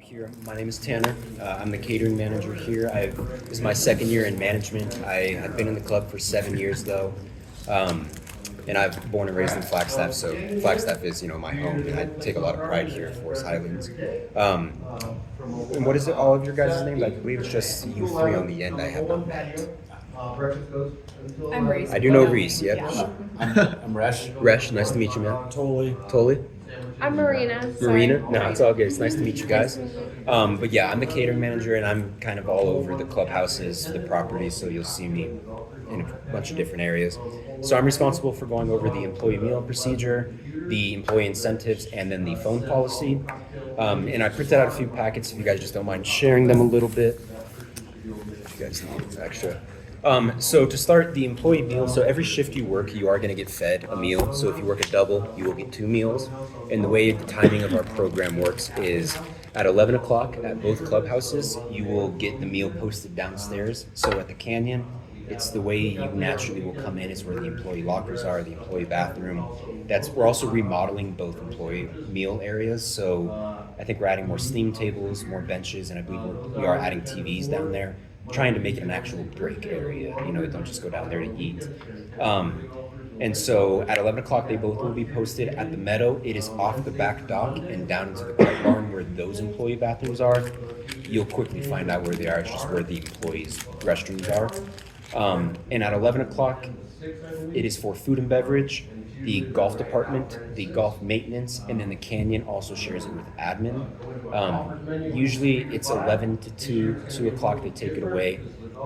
here. My name is Tanner. I'm the catering manager here. This is my second year in management. I have been in the club for 7 years though, and I've born and raised in Flagstaff. So Flagstaff is my home, and I take a lot of pride here at Forest Highlands. And what is it? All of your guys' names? I believe it's just you three on the end. I have not met. I'm Reese. I do know Reese. Yep. Yeah. I'm Resh. Resh, nice to meet you, man. Totally. I'm Marina. Marina? Sorry. No, it's all good. It's nice to meet you guys. Nice to meet But yeah, I'm the catering manager, and I'm kind of all over the clubhouses, the properties, so you'll see me in a bunch of different areas. So I'm responsible for going over the employee meal procedure, the employee incentives, and then the phone policy. And I printed out a few packets if you guys just don't mind sharing them a little bit. If you guys need extra. So to start, the employee meal, so every shift you work, you are going to get fed a meal. So if you work a double, you will get 2 meals. And the way the timing of our program works is at 11 o'clock at both clubhouses, you will get the meal posted downstairs. So at the Canyon, it's the way you naturally will come in. It's where the employee lockers are, the employee bathroom. We're also remodeling both employee meal areas. So I think we're adding more steam tables, more benches, and I believe we are adding TVs down there, trying to make it an actual break area. Don't just go down there to eat. And so at 11 o'clock, they both will be posted at the Meadow. It is off the back dock and down into the club barn where those employee bathrooms are. You'll quickly find out where they are. It's just where the employees' restrooms are. And at 11 o'clock, it is for food and beverage, the golf department, the golf maintenance, and then the Canyon also shares it with admin. Usually it's 11 to 2 o'clock they take it away.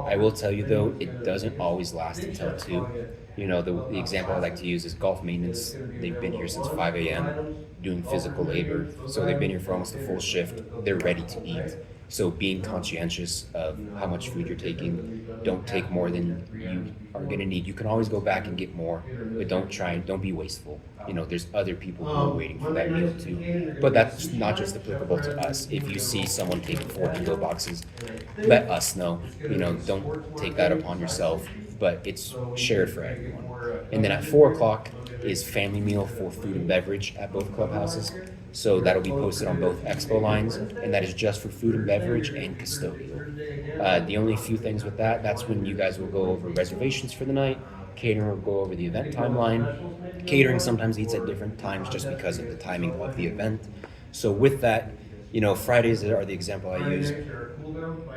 I will tell you though, it doesn't always last until 2. The example I like to use is golf maintenance. They've been here since 5 a.m. doing physical labor. So they've been here for almost a full shift. They're ready to eat. So being conscientious of how much food you're taking, don't take more than you are going to need. You can always go back and get more, but don't be wasteful. There's other people who are waiting for that meal too. But that's not just applicable to us. If you see someone taking 4-kilo boxes, let us know. Don't take that upon yourself, but it's shared for everyone. And then at 4 o'clock is family meal for food and beverage at both clubhouses. So that'll be posted on both expo lines, and that is just for food and beverage and custodial. The only few things with that's when you guys will go over reservations for the night. Catering will go over the event timeline. Catering sometimes eats at different times just because of the timing of the event. So with that, Fridays are the example I use.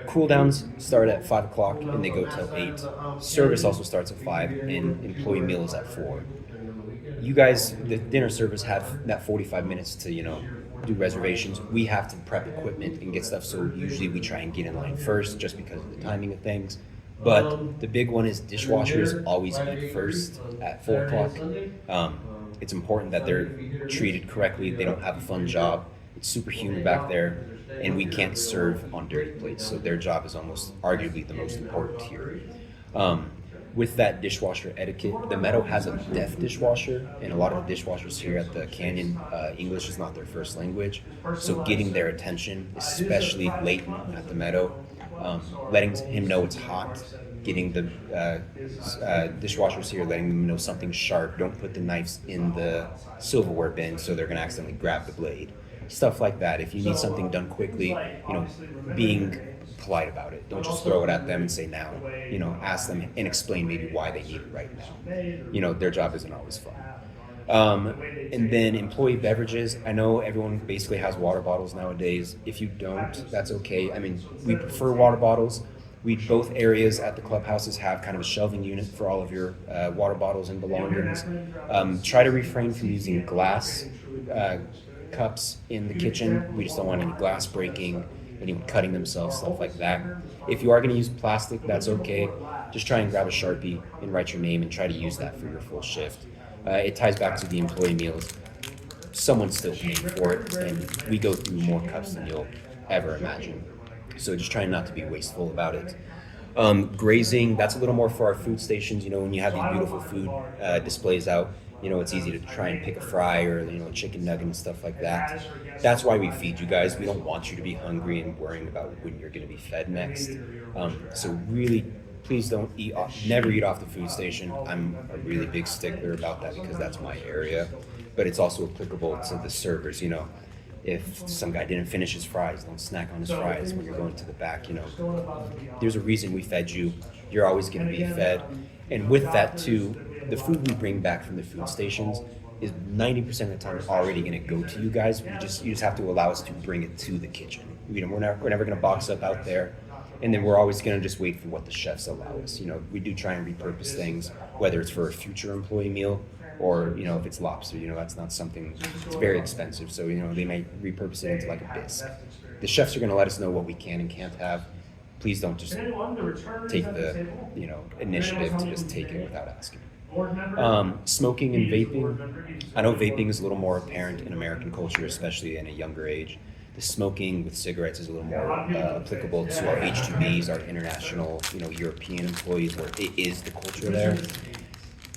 Cool downs start at 5 o'clock and they go till 8. Service also starts at 5 and employee meal is at 4. You guys, the dinner service, have that 45 minutes to, do reservations. We have to prep equipment and get stuff, so usually we try and get in line first just because of the timing of things. But the big one is dishwashers always eat first at 4 o'clock. It's important that they're treated correctly. They don't have a fun job. It's super humid back there, and we can't serve on dirty plates, so their job is almost arguably the most important here. With that dishwasher etiquette, the Meadow has a deaf dishwasher, and a lot of the dishwashers here at the Canyon, English is not their first language. So getting their attention, especially Leighton at the Meadow, letting him know it's hot, getting the dishwashers here, letting them know something's sharp. Don't put the knives in the silverware bin so they're going to accidentally grab the blade. Stuff like that. If you need something done quickly, being polite about it. Don't just throw it at them and say now. Ask them and explain maybe why they need it right now. Their job isn't always fun. And then employee beverages. I know everyone basically has water bottles nowadays. If you don't, that's okay. We prefer water bottles. Both areas at the clubhouses have kind of a shelving unit for all of your water bottles and belongings. Try to refrain from using glass cups in the kitchen. We just don't want any glass breaking, anyone cutting themselves, stuff like that. If you are going to use plastic, that's okay. Just try and grab a Sharpie and write your name and try to use that for your full shift. It ties back to the employee meals. Someone's still paying for it, and we go through more cups than you'll ever imagine. So just trying not to be wasteful about it. Grazing, that's a little more for our food stations. When you have these beautiful food displays out, it's easy to try and pick a fry or, a chicken nugget and stuff like that. That's why we feed you guys. We don't want you to be hungry and worrying about when you're going to be fed next. So really, please never eat off the food station. I'm a really big stickler about that because that's my area. But it's also applicable to the servers, If some guy didn't finish his fries, don't snack on his fries when you're going to the back. There's a reason we fed you. You're always going to be fed. And with that too, the food we bring back from the food stations is 90% of the time already going to go to you guys. You just have to allow us to bring it to the kitchen. We're never going to box up out there. And then we're always going to just wait for what the chefs allow us. We do try and repurpose things, whether it's for a future employee meal or, if it's lobster, that's not something, it's very expensive. So, they may repurpose it into like a bisque. The chefs are going to let us know what we can and can't have. Please don't just take the, initiative to just take it without asking. Smoking and vaping. I know vaping is a little more apparent in American culture, especially in a younger age. The smoking with cigarettes is a little more applicable to our H2Bs, our international, European employees, where it is the culture there.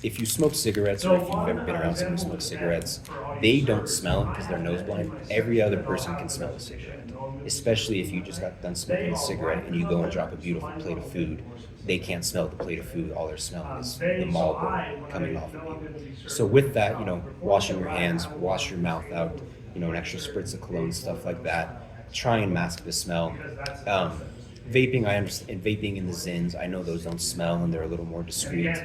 If you smoke cigarettes, or if you've ever been around someone who smokes cigarettes, they don't smell because they're nose blind. Every other person can smell a cigarette, especially if you just got done smoking a cigarette and you go and drop a beautiful plate of food. They can't smell the plate of food. All they're smelling is the Marlboro coming off of you. So with that, washing your hands, wash your mouth out, an extra spritz of cologne, stuff like that. Try and mask the smell. Vaping, I understand. Vaping in the Zins, I know those don't smell and they're a little more discreet.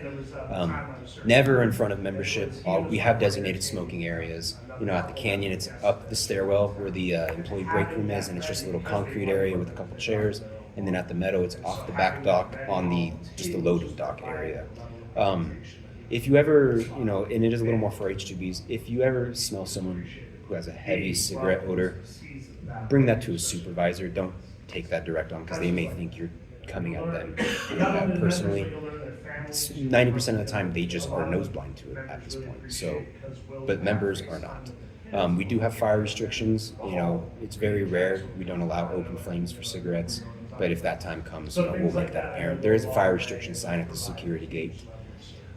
Never in front of membership. We have designated smoking areas. At the Canyon, it's up the stairwell where the employee break room is, and it's just a little concrete area with a couple chairs. And then at the Meadow, it's off the back dock on the loading dock area. If you ever, and it is a little more for H2Bs, if you ever smell someone who has a heavy cigarette odor, bring that to a supervisor. Don't take that direct on because they may think you're coming at them personally. 90% of the time, they just are nose blind to it at this point. So, but members are not. We do have fire restrictions. It's very rare. We don't allow open flames for cigarettes. But if that time comes, we'll make that apparent. There is a fire restriction sign at the security gate.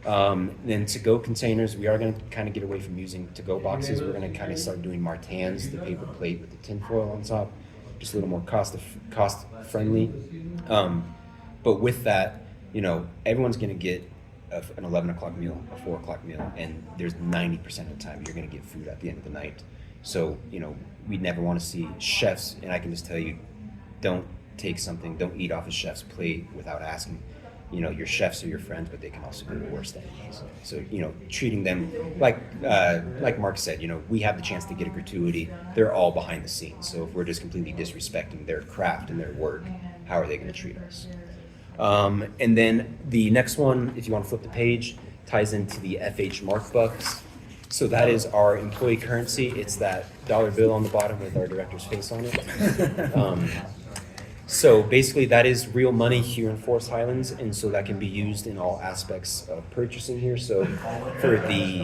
Then to-go containers, we are going to kind of get away from using to-go boxes. We're going to kind of start doing Martins, the paper plate with the tin foil on top, just a little more cost-friendly. But with that, everyone's going to get an 11 o'clock meal, a 4 o'clock meal, and there's 90% of the time you're going to get food at the end of the night. So, we never want to see chefs, and I can just tell you, don't eat off a chef's plate without asking. Your chefs are your friends, but they can also be the worst enemies. So, treating them like Mark said, we have the chance to get a gratuity. They're all behind the scenes. So if we're just completely disrespecting their craft and their work, how are they going to treat us? And then the next one, if you want to flip the page, ties into the FH Mark Bucks. So that is our employee currency. It's that dollar bill on the bottom with our director's face on it. So basically that is real money here in Forest Highlands, and so that can be used in all aspects of purchasing here. So for the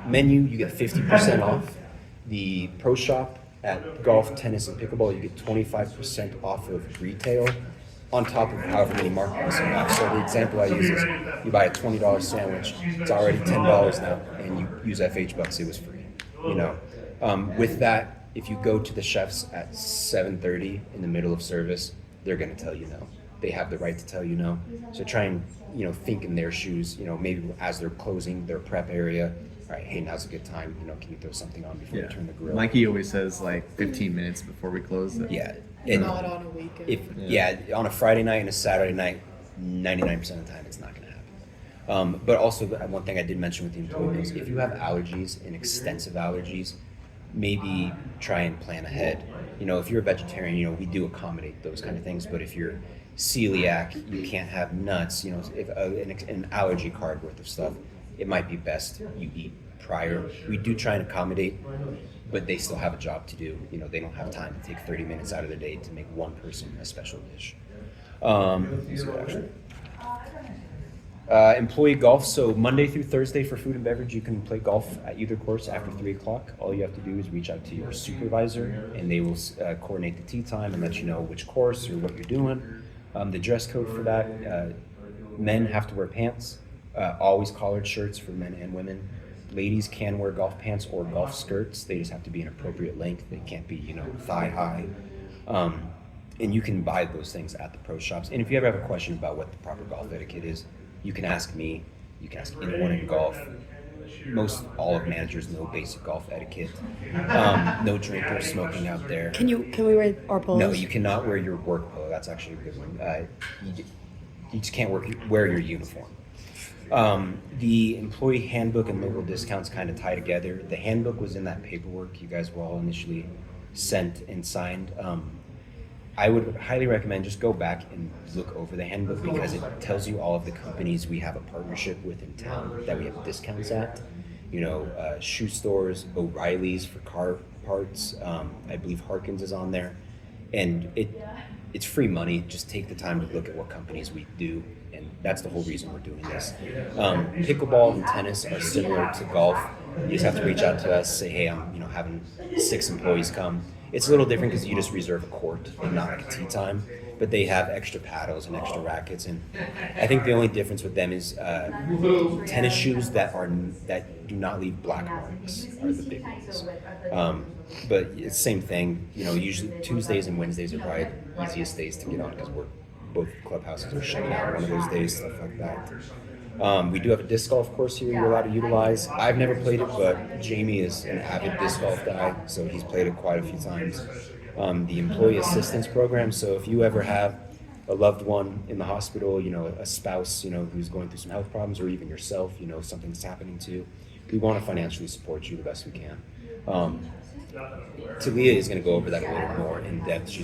menu, you get 50% off. The pro shop at golf, tennis, and pickleball, you get 25% off of retail on top of however many markets you have. So the example I use is you buy a $20 sandwich, it's already $10 now, and you use FH Bucks, it was free. With that, if you go to the chefs at 7:30 in the middle of service, they're going to tell you no. They have the right to tell you no. So try and, think in their shoes, maybe as they're closing their prep area, all right, hey, now's a good time, can you throw something on before we turn the grill? Mikey always says 15 minutes before we close. Yeah. And not on a weekend. On a Friday night and a Saturday night, 99% of the time it's not going to happen. But also, one thing I did mention with the employee meals, if you have allergies and extensive allergies, maybe try and plan ahead. If you're a vegetarian, we do accommodate those kind of things. But if you're celiac, you can't have nuts. If an allergy card worth of stuff, it might be best you eat prior. We do try and accommodate, but they still have a job to do. They don't have time to take 30 minutes out of their day to make one person a special dish. Employee golf, so Monday through Thursday for food and beverage, you can play golf at either course after 3 o'clock. All you have to do is reach out to your supervisor, and they will coordinate the tee time and let you know which course or what you're doing. The dress code for that, men have to wear pants, always collared shirts for men and women. Ladies can wear golf pants or golf skirts. They just have to be an appropriate length. They can't be, thigh high. And you can buy those things at the pro shops. And if you ever have a question about what the proper golf etiquette is, you can ask me, you can ask anyone in golf. most all of managers know basic golf etiquette. No drinking or smoking out there. Can we wear our polos? No, you cannot wear your work polo. That's actually a good one. You just can't wear your uniform. The employee handbook and local discounts kind of tie together. The handbook was in that paperwork you guys were all initially sent and signed. I would highly recommend just go back and look over the handbook because it tells you all of the companies we have a partnership with in town that we have discounts at. Shoe stores, O'Reilly's for car parts. I believe Harkins is on there, and it's free money. Just take the time to look at what companies we do, and that's the whole reason we're doing this. Pickleball and tennis are similar to golf. You just have to reach out to us, say, hey, I'm having 6 employees come. It's a little different because you just reserve a court and not like a tee time, but they have extra paddles and extra rackets, and I think the only difference with them is tennis shoes that do not leave black marks are the big ones. But it's the same thing. Usually Tuesdays and Wednesdays are probably the easiest days to get on because both clubhouses are shut down one of those days, stuff like that. We do have a disc golf course here you're allowed to utilize. I've never played it, but Jamie is an avid disc golf guy, so he's played it quite a few times. The employee assistance program, so if you ever have a loved one in the hospital, a spouse, who's going through some health problems, or even yourself, something's happening to, we want to financially support you the best we can. Talia is going to go over that a little more in depth.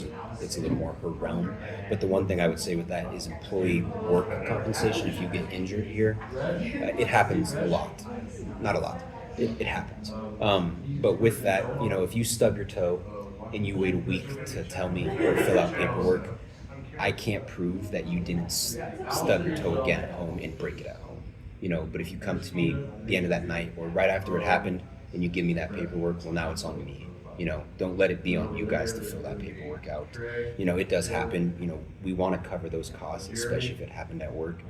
It's a little more her realm. But the one thing I would say with that is employee work compensation. If you get injured here, it happens a lot. Not a lot. It happens. But with that, if you stub your toe and you wait a week to tell me or fill out paperwork, I can't prove that you didn't stub your toe again at home and break it at home. But if you come to me at the end of that night or right after it happened and you give me that paperwork, well, now it's on me. Don't let it be on you guys to fill that paperwork out. It does happen. We want to cover those costs, especially if it happened at work.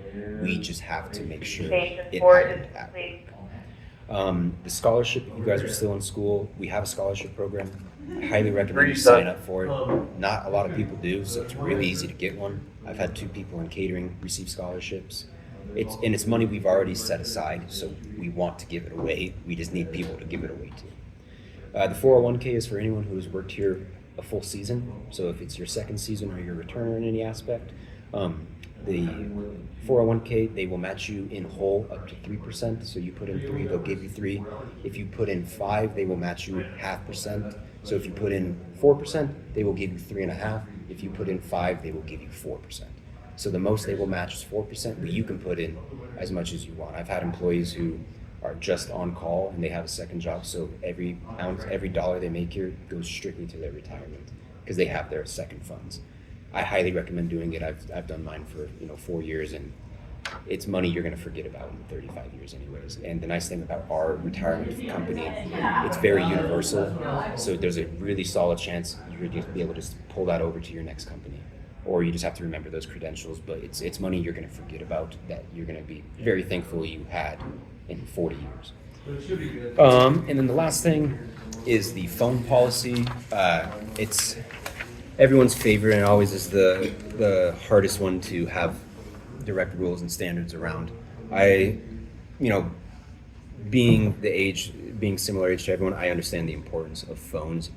We just have to make sure it happened at work. The scholarship, if you guys are still in school, we have a scholarship program. I highly recommend you sign up for it. Not a lot of people do, so it's really easy to get one. I've had 2 people in catering receive scholarships. It's money we've already set aside, so we want to give it away. We just need people to give it away to. The 401k is for anyone who has worked here a full season. So if it's your second season or your returner in any aspect, the 401k, they will match you in whole up to 3%. So you put in 3, they'll give you 3. If you put in 5, they will match you 0.5%. So if you put in 4%, they will give you 3.5. If you put in 5, they will give you 4%. So the most they will match is 4%, but you can put in as much as you want. I've had employees who are just on call and they have a second job, so every dollar they make here goes strictly to their retirement because they have their second funds. I highly recommend doing it. I've done mine for 4 years, and it's money you're going to forget about in 35 years anyways. And the nice thing about our retirement company, it's very universal, so there's a really solid chance you're going to be able to just pull that over to your next company, or you just have to remember those credentials. But it's money you're going to forget about that you're going to be very thankful you had in 40 years. And then the last thing is the phone policy. It's everyone's favorite and always is the hardest one to have direct rules and standards around. Being similar age to everyone, I understand the importance of phones.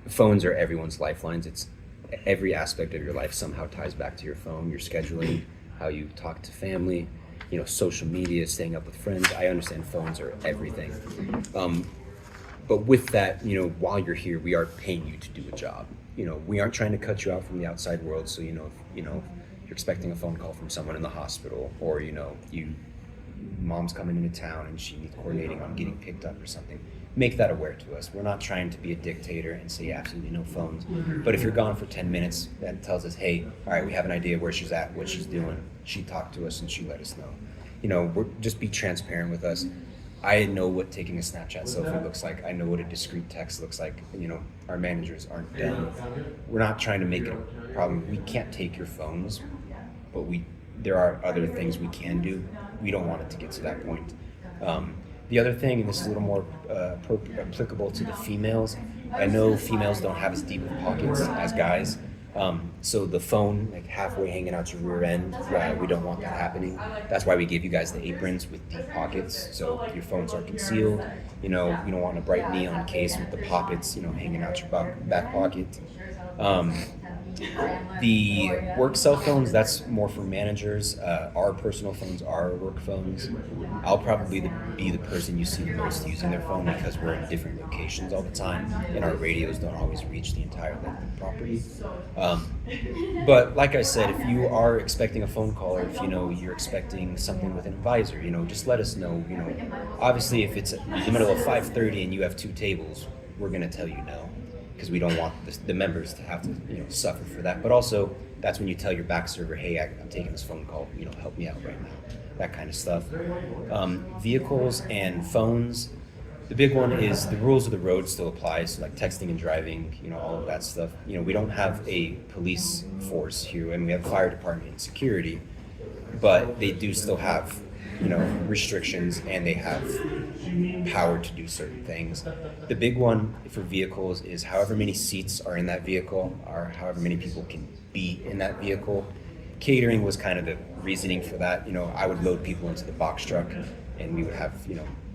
Phones are everyone's lifelines. It's every aspect of your life somehow ties back to your phone, your scheduling, how you talk to family, social media, staying up with friends. I understand phones are everything. But with that, while you're here, we are paying you to do a job. We aren't trying to cut you out from the outside world. So, if you're expecting a phone call from someone in the hospital, or, mom's coming into town and she needs coordinating on getting picked up or something, make that aware to us. We're not trying to be a dictator and say absolutely no phones. But if you're gone for 10 minutes, that tells us, hey, all right, we have an idea where she's at, what she's doing. She talked to us and she let us know. Just be transparent with us. I know what taking a Snapchat selfie looks like. I know what a discreet text looks like. Our managers aren't dumb. We're not trying to make it a problem. We can't take your phones, but there are other things we can do. We don't want it to get to that point. The other thing, and this is a little more applicable to the females, I know females don't have as deep of pockets as guys. So the phone, like halfway hanging out your rear end, we don't want that happening. That's why we give you guys the aprons with deep pockets, so your phones are concealed. You don't want a bright neon case with the pockets, hanging out your back pocket. Um, the work cell phones, that's more for managers. Our personal phones are work phones. I'll probably be the person you see the most using their phone because we're in different locations all the time, and our radios don't always reach the entire length of the property. But like I said, if you are expecting a phone call, or if you're expecting something with an advisor, just let us know. Obviously, if it's in the middle of 5:30 and you have 2 tables, we're gonna tell you no, because we don't want the members to have to suffer for that. But also, that's when you tell your back server, hey, I'm taking this phone call, help me out right now, that kind of stuff. Vehicles and phones, the big one is the rules of the road still apply, so like texting and driving, all of that stuff. We don't have a police force here, and we have a fire department and security, but they do still have restrictions, and they have power to do certain things. The big one for vehicles is however many seats are in that vehicle, or however many people can be in that vehicle. Catering was kind of the reasoning for that. I would load people into the box truck, and we would have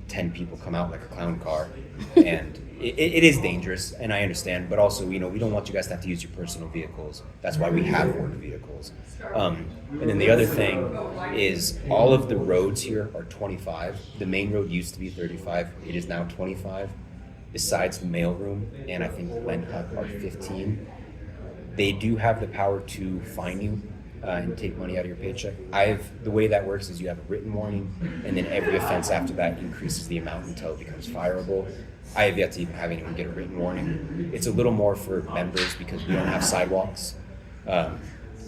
10 people come out like a clown car, and it is dangerous, and I understand, but also we don't want you guys to have to use your personal vehicles. That's why we have work vehicles. And then the other thing is all of the roads here are 25. The main road used to be 35. It is now 25. Besides the mailroom and I think the Len Hut are 15. They do have the power to fine you and take money out of your paycheck. The way that works is you have a written warning, and then every offense after that increases the amount until it becomes fireable. I have yet to even have anyone get a written warning. It's a little more for members because we don't have sidewalks.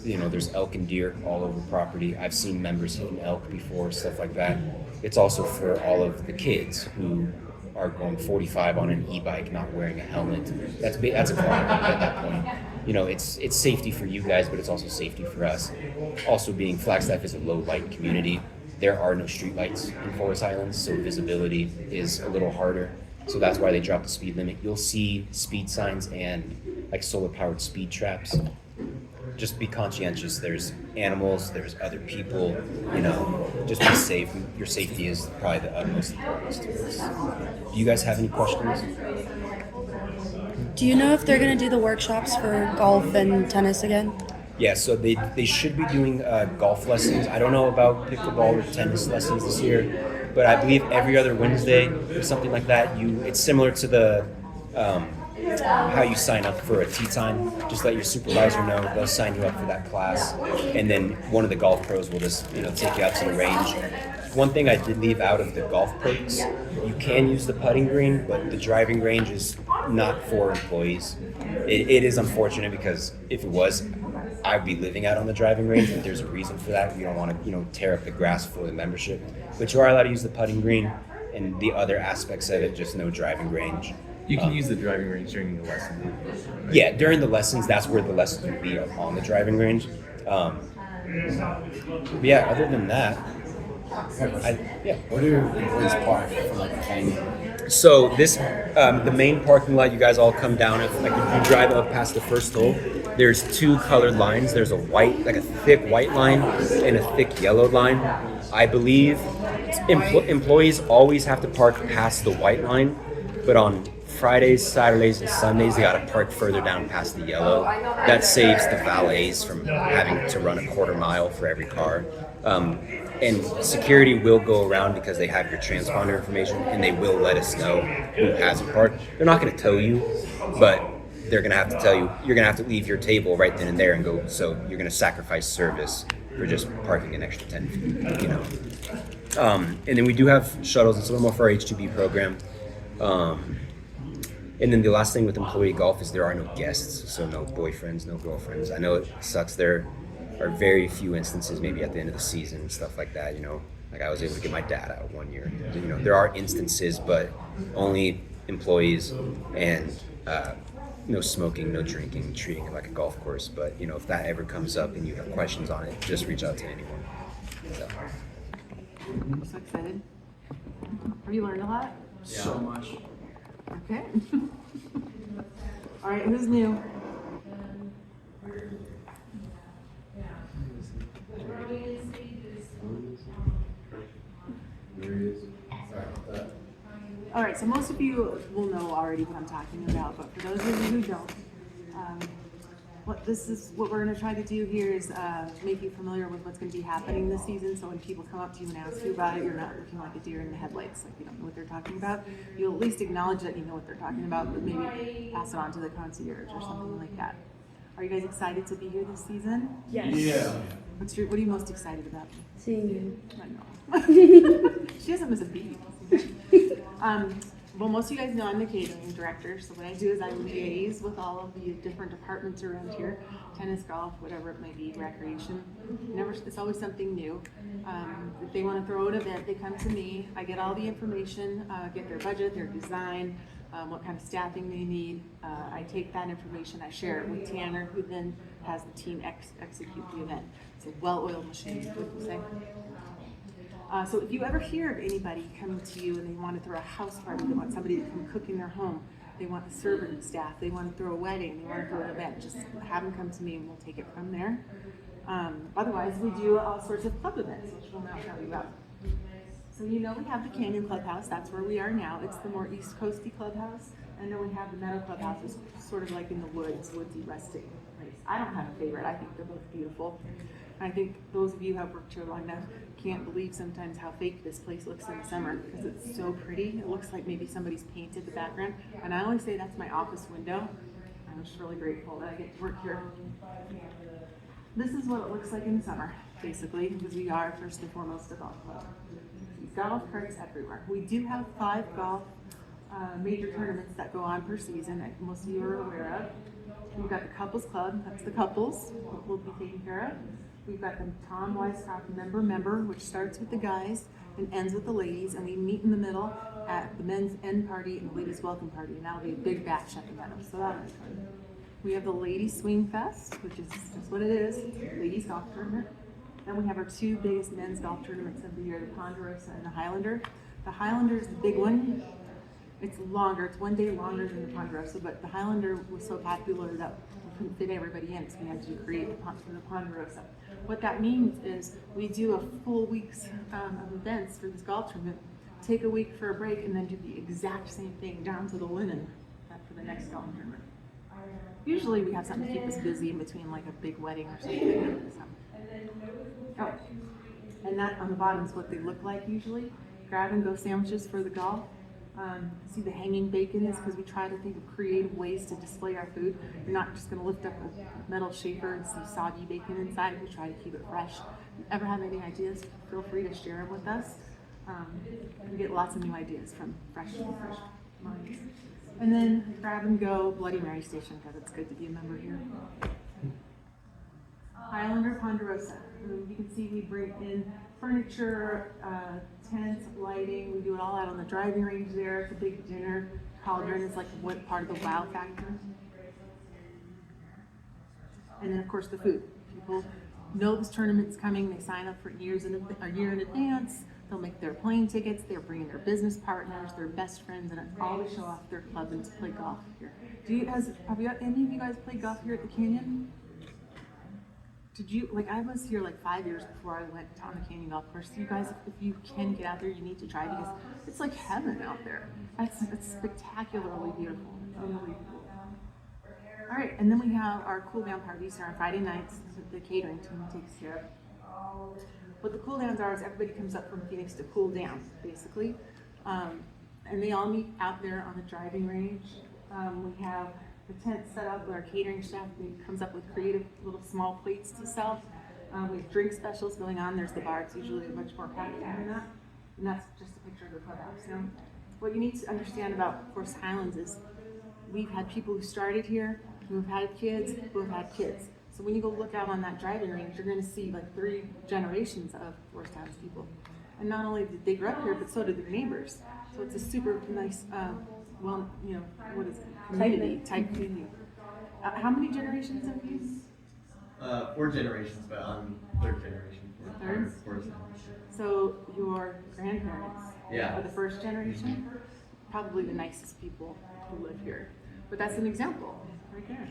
There's elk and deer all over property. I've seen members hit an elk before, stuff like that. It's also for all of the kids who are going 45 on an e-bike, not wearing a helmet. That's a crime at that point. It's safety for you guys, but it's also safety for us. Also, being Flagstaff is a low light community, there are no street lights in Forest Highlands, so visibility is a little harder. So that's why they dropped the speed limit. You'll see speed signs and like solar powered speed traps. Just be conscientious. There's animals, there's other people, just be safe. Your safety is probably the utmost importance to us. Do you guys have any questions? Do you know if they're going to do the workshops for golf and tennis again? Yeah, so they should be doing golf lessons. I don't know about pickleball or tennis lessons this year, but I believe every other Wednesday or something like that. It's similar to the how you sign up for a tee time. Just let your supervisor know. They'll sign you up for that class, and then one of the golf pros will just take you out to the range. One thing I did leave out of the golf perks, you can use the putting green, but the driving range is not for employees. It is unfortunate because if it was, I'd be living out on the driving range, but there's a reason for that. You don't want to tear up the grass for the membership. But you are allowed to use the putting green, and the other aspects of it, just no driving range. You can use the driving range during the lesson. Right? Yeah, during the lessons, that's where the lessons would be on the driving range. But yeah, other than that, Where do employees park for like a canyon? So this, the main parking lot, you guys all come down. If you drive up past the first hole, there's 2 colored lines. There's a thick white line and a thick yellow line. I believe employees always have to park past the white line, but on Fridays, Saturdays, and Sundays, they gotta park further down past the yellow. That saves the valets from having to run a quarter mile for every car. And security will go around because they have your transponder information, and they will let us know who hasn't parked. They're not gonna tow you, but they're gonna have to tell you, you're gonna have to leave your table right then and there and go, so you're gonna sacrifice service for just parking an extra 10 feet, And then we do have shuttles. It's a little more for our H2B program. And then the last thing with employee golf is there are no guests, so no boyfriends, no girlfriends. I know it sucks. There are very few instances, maybe at the end of the season and stuff like that. Like I was able to get my dad out one year. There are instances, but only employees, and no smoking, no drinking, treating it like a golf course. But if that ever comes up and you have questions on it, just reach out to anyone. So. I'm so excited. Have you learned a lot? So much. Okay. All right, who's new? All right, so most of you will know already what I'm talking about, but for those of you who don't, what we're going to try to do here is make you familiar with what's going to be happening this season. So when people come up to you and ask you about it, you're not looking like a deer in the headlights, like you don't know what they're talking about. You'll at least acknowledge that you know what they're talking about, but maybe pass it on to the concierge or something like that. Are you guys excited to be here this season? Yes. Yeah. What are you most excited about? Seeing you. I know. She doesn't miss a beat. Well, most of you guys know I'm the catering director, so what I do is I liaise with all of the different departments around here, tennis, golf, whatever it may be, recreation. It's always something new. If they want to throw an event, they come to me. I get all the information, get their budget, their design, what kind of staffing they need. I take that information, I share it with Tanner, who then has the team execute the event. It's a well-oiled machine, wouldn't you say? So if you ever hear of anybody coming to you and they want to throw a house party, they want somebody to come cook in their home, they want the servant staff, they want to throw a wedding, they want to throw an event, just have them come to me and we'll take it from there. Otherwise, we do all sorts of club events, which we'll now tell you about. So you know we have the Canyon Clubhouse, that's where we are now. It's the more East Coasty clubhouse. And then we have the Meadow Clubhouse, it's sort of like in the woods, woodsy resting place. I don't have a favorite, I think they're both beautiful. I think those of you who have worked here long enough can't believe sometimes how fake this place looks in the summer because it's so pretty. It looks like maybe somebody's painted the background. And I always say that's my office window. I'm just really grateful that I get to work here. This is what it looks like in the summer, basically, because we are first and foremost a golf club. Golf carts everywhere. We do have 5 golf major tournaments that go on per season that most of you are aware of. We've got the couples club, that's the couples we'll be taking care of. We've got the Tom Weisskopf member, which starts with the guys and ends with the ladies, and we meet in the middle at the men's end party and the ladies' welcome party, and that'll be a big bash at the meadow, so that'll be fun. We have the Ladies Swing Fest, which is just what it is, ladies golf tournament. Then we have our 2 biggest men's golf tournaments of the year, the Ponderosa and the Highlander. The Highlander is the big one. It's longer, it's 1 day longer than the Ponderosa, but the Highlander was so popular that we couldn't fit everybody in, so we had to create for the Ponderosa. What that means is we do a full week's of events for this golf tournament, take a week for a break, and then do the exact same thing down to the linen for the next golf tournament. Usually we have something to keep us busy in between, like a big wedding or something. Oh, and that on the bottom is what they look like usually. Grab and go sandwiches for the golf. See the hanging bacon is because we try to think of creative ways to display our food. You're not just going to lift up a metal shaper and see soggy bacon inside. We try to keep it fresh. If you ever have any ideas, feel free to share them with us. We get lots of new ideas from fresh minds. And then grab and go Bloody Mary station because it's good to be a member here. Highlander Ponderosa. You can see we bring in furniture, tents, lighting. We do it all out on the driving range there. It's a big dinner. Cauldron is like what part of the wow factor. And then of course the food. People know this tournament's coming. They sign up for a year in advance. They'll make their plane tickets. They're bringing their business partners, their best friends, and all to show off their club and to play golf here. Have any of you guys played golf here at the Canyon? Did you, I was here 5 years before I went on the Canyon Golf Course. You guys, if you can get out there, you need to try because it's like heaven out there. It's spectacularly beautiful. Unbelievable. All right, and then we have our cool down parties here on Friday nights that the catering team takes care of. What the cool downs are is everybody comes up from Phoenix to cool down, basically. And they all meet out there on the driving range. We have the tent set up with our catering staff comes up with creative little small plates to sell. We have drink specials going on. There's the bar. It's usually much more packed than that. And that's just a picture of the clubhouse. Now, what you need to understand about, of course, Highlands is we've had people who started here, who have had kids, who have had kids. So when you go look out on that driving range, you're going to see 3 generations of Forest Towns people. And not only did they grow up here, but so did their neighbors. So it's a super nice, community type community. How many generations have you? 4 generations, but I'm 3rd generation. Third? So your grandparents are the 1st generation? Probably the nicest people who live here. But that's an example right there.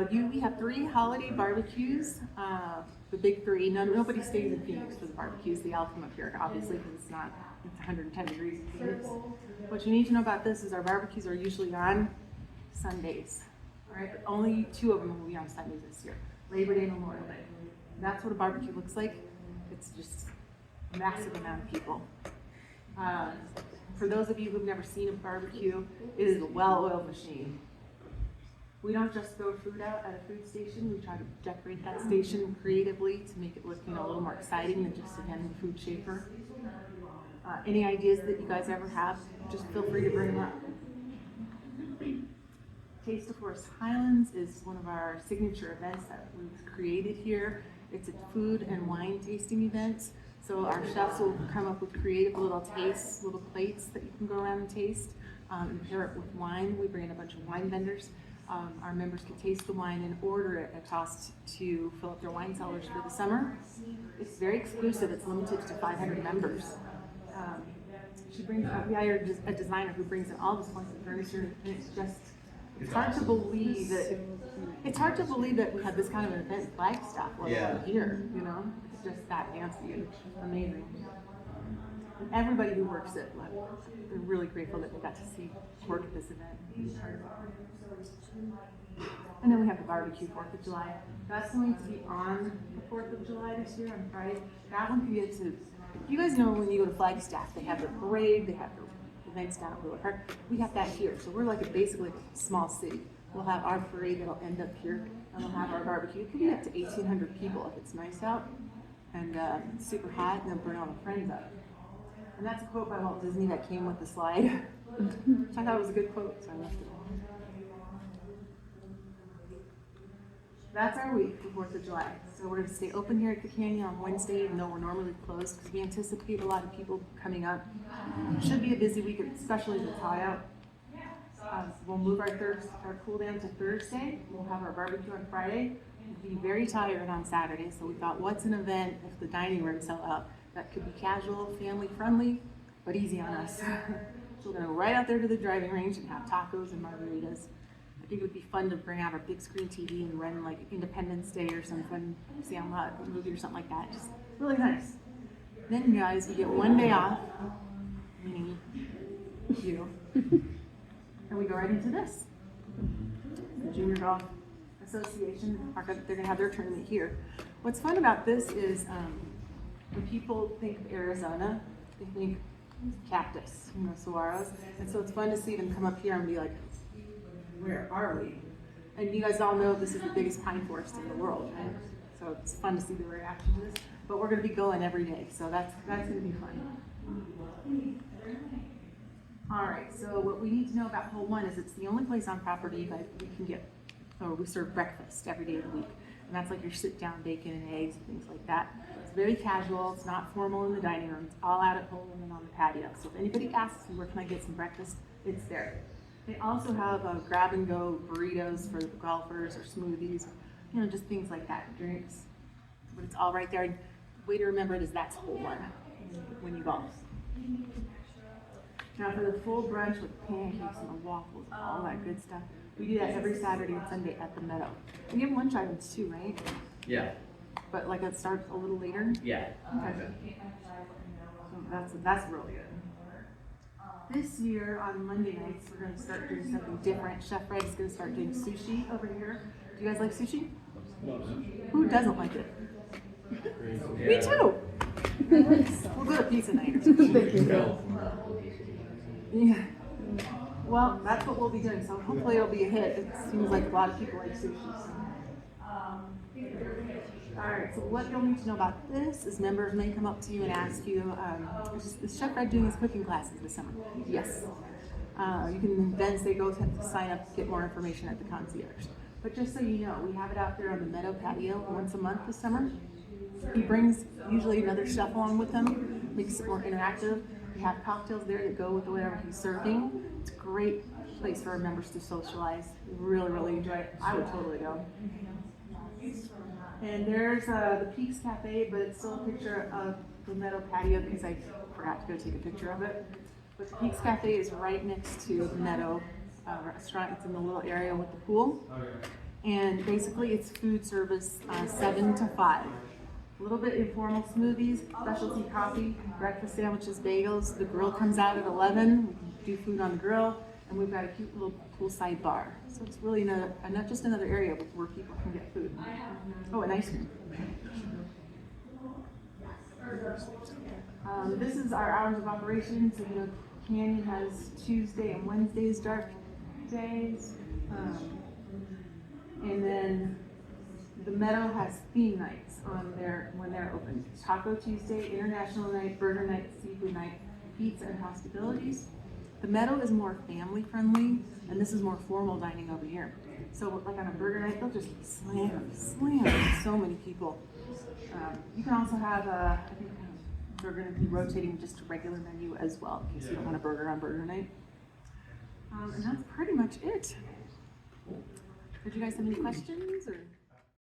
We have 3 holiday barbecues, the big 3. Nobody stays in Phoenix for the barbecues. They all come up here, obviously, because it's 110 degrees in Phoenix. What you need to know about this is our barbecues are usually on Sundays. All right, but only 2 of them will be on Sundays this year, Labor Day and Memorial Day. That's what a barbecue looks like. It's just a massive amount of people. For those of you who've never seen a barbecue, it is a well-oiled machine. We don't just throw food out at a food station. We try to decorate that station creatively to make it look, a little more exciting than just, again, the food shaper. Any ideas that you guys ever have, just feel free to bring them up. Taste of Forest Highlands is one of our signature events that we've created here. It's a food and wine tasting event. So our chefs will come up with creative little tastes, little plates that you can go around and taste, and pair it with wine. We bring in a bunch of wine vendors. Our members can taste the wine and order it at cost to fill up their wine cellars for the summer. It's very exclusive. It's limited to 500 members. We hired a designer who brings in all this fancy furniture, and it's hard to believe that we have this kind of an event in Flagstaff while we're here, It's just that fancy and amazing. And everybody who works it, we're really grateful that we got to work at this event. And then we have the barbecue 4th of July. That's going to be on the 4th of July this year on Friday. That one can get to, you guys know when you go to Flagstaff, they have the parade, they have the events down at Wheeler Park. We have that here. So we're basically a small city. We'll have our parade that'll end up here, and we'll have our barbecue. It could be up to 1,800 people if it's nice out and super hot, and then bring all the friends up. And that's a quote by Walt Disney that came with the slide. I thought it was a good quote, so I left it. That's our week for 4th of July. So we're going to stay open here at the Canyon on Wednesday, even though we're normally closed, because we anticipate a lot of people coming up. Should be a busy week, especially the tie out. We'll move our cool down to Thursday. We'll have our barbecue on Friday. We'll be very tired on Saturday, so we thought, what's an event if the dining rooms sell out that could be casual, family friendly, but easy on us? So we're going to go right out there to the driving range and have tacos and margaritas. I think it would be fun to bring out our big screen TV and run like Independence Day or some fun Sandlot movie or something like that. Just really nice. Then, guys, we get 1 day off, meaning you, and we go right into this. The Junior Golf Association, they're going to have their tournament here. What's fun about this is when people think of Arizona, they think cactus, saguaros, and so it's fun to see them come up here and be like, where are we? And you guys all know this is the biggest pine forest in the world, right? So it's fun to see the reaction to this. But we're going to be going every day, so that's going to be fun. All right, so what we need to know about Hole 1 is it's the only place on property that we can get, or we serve breakfast every day of the week. And that's like your sit-down bacon and eggs and things like that. It's very casual. It's not formal in the dining room. It's all out at home and on the patio. So if anybody asks me where can I get some breakfast, it's there. They also have grab-and-go burritos for the golfers or smoothies, just things like that, drinks. But it's all right there. And the way to remember it is that's Hole 1 when you golf. Now for the full brunch with pancakes and the waffles and all that good stuff, we do that every Saturday and Sunday at the Meadow. And you have lunch items too, right? Yeah. But like it starts a little later? Yeah. Okay. So that's really good. This year on Monday nights, we're going to start doing something different. Chef Red is going to start doing sushi over here. Do you guys like sushi? Who doesn't like it? Yeah. Me too. We'll go to pizza night or something. Yeah. Well, that's what we'll be doing. So hopefully it'll be a hit. It seems like a lot of people like sushi. So. All right, so what you'll need to know about this is members may come up to you and ask you, is Chef Red doing his cooking classes this summer? Yes. You can then say go sign up to get more information at the concierge. But just so you know, we have it out there on the Meadow patio once a month this summer. He brings usually another chef along with him, makes it more interactive. We have cocktails there that go with whatever he's serving. It's a great place for our members to socialize. Really, really enjoy it. I would totally go. And there's the Peaks Cafe, but it's still a picture of the Meadow patio because I forgot to go take a picture of it. But the Peaks Cafe is right next to the Meadow restaurant. It's in the little area with the pool. And basically it's food service 7 to 5. A little bit informal smoothies, specialty coffee, breakfast sandwiches, bagels. The grill comes out at 11. We can do food on the grill. And we've got a cute little poolside bar. So it's really not just another area where people can get food. Oh, and ice cream. This is our hours of operation. So, Canyon has Tuesday and Wednesdays dark days. And then the Meadow has theme nights when they're open. Taco Tuesday, International Night, Burger Night, Seafood Night, Pizza and Hospitalities. The Meadow is more family friendly, and this is more formal dining over here. So like on a burger night, they'll just slam so many people. You can also have I think we're going to be rotating just a regular menu as well, in case you don't want a burger on burger night. And that's pretty much it. Did you guys have any questions or?